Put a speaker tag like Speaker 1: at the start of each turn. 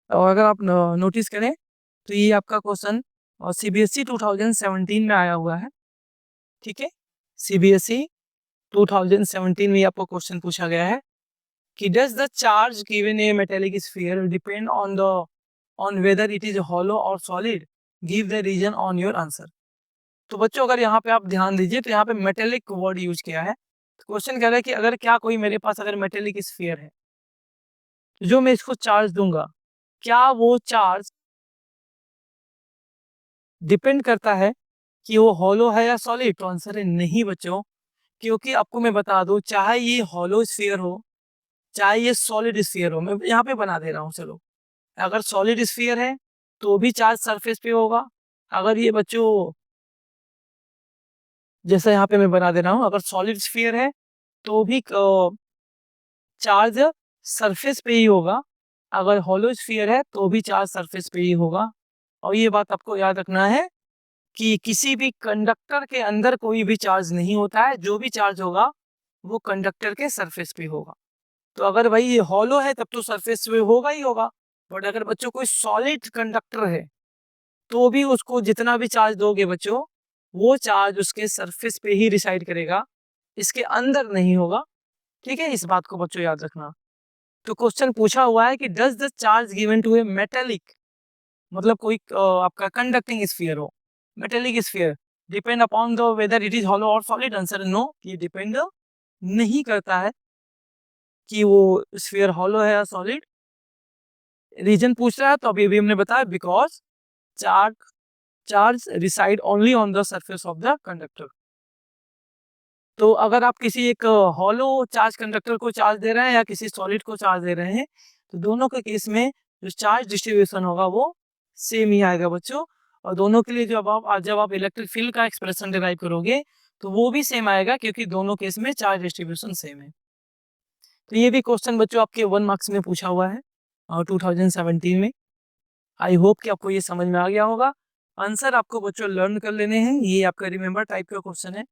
Speaker 1: और अगर आप नोटिस करें तो ये आपका क्वेश्चन सीबीएसई 2017 में आया हुआ है। ठीक है, सीबीएसई 2017 में आपको क्वेश्चन पूछा गया है कि does the charge given a metallic sphere depend on whether it is hollow और solid, give the reason on your answer. तो बच्चों अगर यहाँ पे आप ध्यान दीजिए तो यहाँ पे मेटेलिक वर्ड यूज किया है। क्वेश्चन कह रहा है कि अगर क्या कोई मेरे पास अगर मेटेलिक स्फीयर है जो मैं इसको चार्ज दूंगा, क्या वो चार्ज डिपेंड करता है कि वो हॉलो है या सॉलिड? तो आंसर है नहीं बच्चों, क्योंकि आपको मैं बता दूं चाहे ये हॉलो स्फीयर हो चाहे ये सॉलिड स्फीयर हो, मैं यहाँ पे बना दे रहा हूँ। चलो, अगर सॉलिड स्फीयर है तो भी चार्ज सरफेस पे होगा। अगर ये बच्चों जैसा यहाँ पे मैं बना दे रहा हूँ, अगर सॉलिड स्फीयर है तो भी चार्ज सरफेस पे ही होगा। अगर हॉलो स्फीयर है तो भी चार्ज सरफेस पे ही होगा। और ये बात आपको याद रखना है कि किसी भी कंडक्टर के अंदर कोई भी चार्ज नहीं होता है, जो भी चार्ज होगा वो कंडक्टर के सरफेस पे होगा। तो अगर भाई ये हॉलो है तब तो सरफेस पे होगा ही होगा, बट अगर बच्चों कोई सॉलिड कंडक्टर है तो भी उसको जितना भी चार्ज दोगे बच्चों, वो चार्ज उसके सरफेस पे ही रिसाइड करेगा, इसके अंदर नहीं होगा। ठीक है, इस बात को बच्चों याद रखना। तो क्वेश्चन पूछा हुआ है कि does the charge given to a metallic, मतलब कोई आपका कंडक्टिंग स्फीयर हो, metallic sphere, depend upon the whether it is hollow और सॉलिड? आंसर नो, ये डिपेंड नहीं करता है कि वो स्फीयर हॉलो है या सॉलिड। रीजन पूछ रहा है तो अभी हमने बताया because charge charge reside only on the surface of the conductor. तो अगर आप किसी एक हॉलो चार्ज कंडक्टर को चार्ज दे रहे हैं या किसी सॉलिड को चार्ज दे रहे हैं, तो दोनों के केस में जो चार्ज डिस्ट्रीब्यूशन होगा वो सेम ही आएगा बच्चों। और दोनों के लिए जब आप इलेक्ट्रिक फील्ड का एक्सप्रेशन डिराइव करोगे तो वो भी सेम आएगा, क्योंकि दोनों केस में चार्ज डिस्ट्रीब्यूशन सेम है। तो ये भी क्वेश्चन बच्चों आपके 1 मार्क्स में पूछा हुआ है और 2017 में। आई होप कि आपको ये समझ में आ गया होगा। आंसर आपको बच्चों लर्न कर लेने हैं, ये आपका रिमेंबर टाइप का क्वेश्चन है।